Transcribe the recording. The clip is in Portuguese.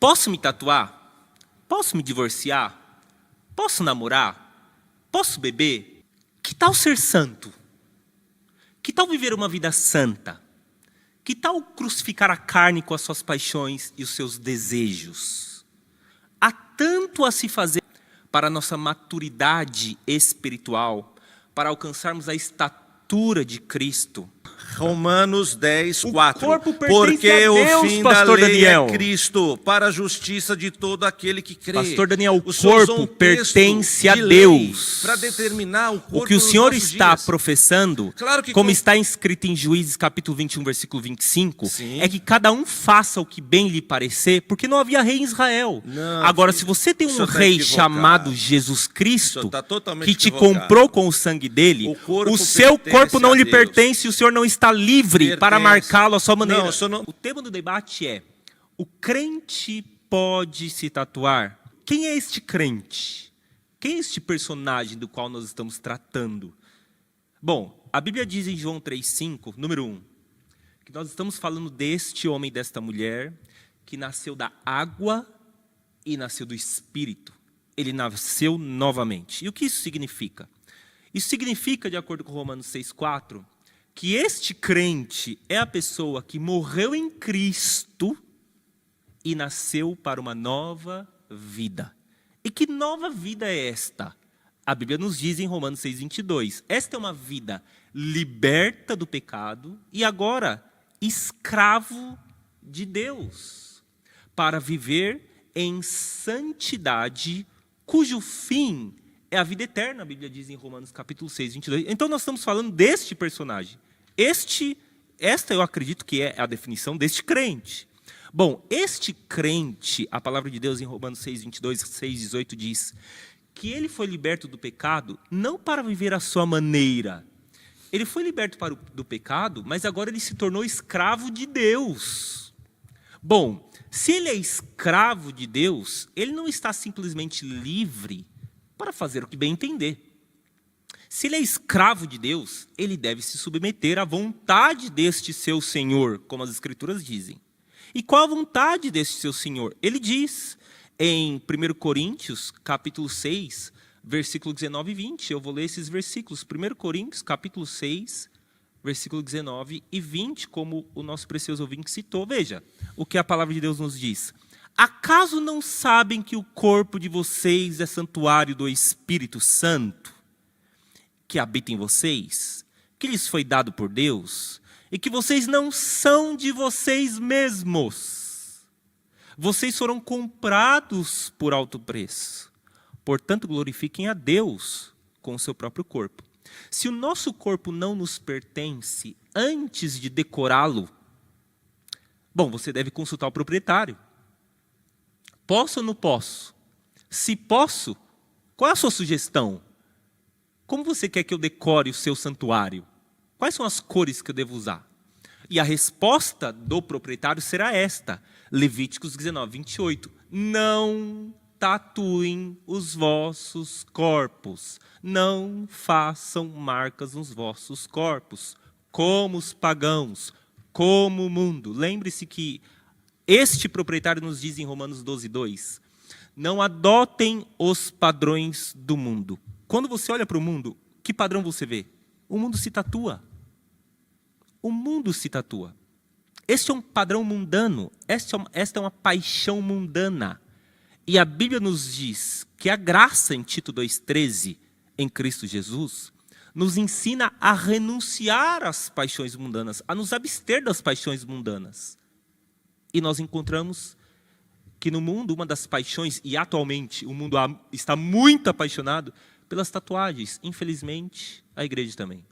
Posso me tatuar? Posso me divorciar? Posso namorar? Posso beber? Que tal ser santo? Que tal viver uma vida santa? Que tal crucificar a carne com as suas paixões e os seus desejos? Há tanto a se fazer para a nossa maturidade espiritual, para alcançarmos a estatura de Cristo. Romanos 10, 4. corpo pertence Porque a Deus, o fim pastor da lei Daniel. é Cristo, para a justiça de todo aquele que crê. Pastor Daniel, o senhor usou corpo texto pertence a de lei Deus. para determinar o corpo O que o nos Senhor nossos está dias. professando, Claro que como está escrito em Juízes capítulo 21, versículo 25, Sim. é que cada um faça o que bem lhe parecer, porque não havia rei em Israel. Não, Agora, filho, se você tem o um senhor tá rei equivocado. chamado Jesus O Cristo, senhor tá totalmente que te equivocado. comprou com o sangue dele, O corpo o seu pertence corpo não a lhe Deus. pertence e o Senhor não está livre para Pertence. marcá-lo à sua maneira. Não, o senhor não- O tema do debate é: o crente pode se tatuar? Quem é este crente? Quem é este personagem do qual nós estamos tratando? Bom, a Bíblia diz em João 3,5, número 1, que nós estamos falando deste homem e desta mulher que nasceu da água e nasceu do Espírito. Ele nasceu novamente. E o que isso significa? Isso significa, de acordo com Romanos 6,4, que este crente é a pessoa que morreu em Cristo e nasceu para uma nova vida. E que nova vida é esta? A Bíblia nos diz em Romanos 6,22. Esta é uma vida liberta do pecado e agora escravo de Deus, para viver em santidade, cujo fim é a vida eterna, a Bíblia diz em Romanos capítulo 6, 22. Então nós estamos falando deste personagem. Esta eu acredito que é a definição deste crente. Bom, este crente, a palavra de Deus em Romanos 6, 22, 6, 18 diz que ele foi liberto do pecado não para viver à sua maneira. Ele foi liberto do pecado, mas agora ele se tornou escravo de Deus. Bom, se ele é escravo de Deus, ele não está simplesmente livre para fazer o que bem entender. Se ele é escravo de Deus, ele deve se submeter à vontade deste seu Senhor, como as Escrituras dizem. E qual a vontade deste seu Senhor? Ele diz em 1 Coríntios, capítulo 6, versículo 19 e 20. Eu vou ler esses versículos. 1 Coríntios, capítulo 6, versículo 19 e 20, como o nosso precioso ouvinte citou. Veja o que a palavra de Deus nos diz. Acaso não sabem que o corpo de vocês é santuário do Espírito Santo, que habita em vocês, que lhes foi dado por Deus, e que vocês não são de vocês mesmos? Vocês foram comprados por alto preço. Portanto, glorifiquem a Deus com o seu próprio corpo. Se o nosso corpo não nos pertence antes de decorá-lo, bom, você deve consultar o proprietário. Posso ou não posso? Se posso, qual é a sua sugestão? Como você quer que eu decore o seu santuário? Quais são as cores que eu devo usar? E a resposta do proprietário será esta. Levíticos 19, 28. Não tatuem os vossos corpos. Não façam marcas nos vossos corpos, como os pagãos, como o mundo. Lembre-se que este proprietário nos diz em Romanos 12, 2. Não adotem os padrões do mundo. Quando você olha para o mundo, que padrão você vê? O mundo se tatua. O mundo se tatua. Este é um padrão mundano. Esta é uma paixão mundana. E a Bíblia nos diz que a graça, em Tito 2,13, em Cristo Jesus, nos ensina a renunciar às paixões mundanas, a nos abster das paixões mundanas. E nós encontramos que no mundo, uma das paixões, e atualmente o mundo está muito apaixonado pelas tatuagens. Infelizmente, a igreja também.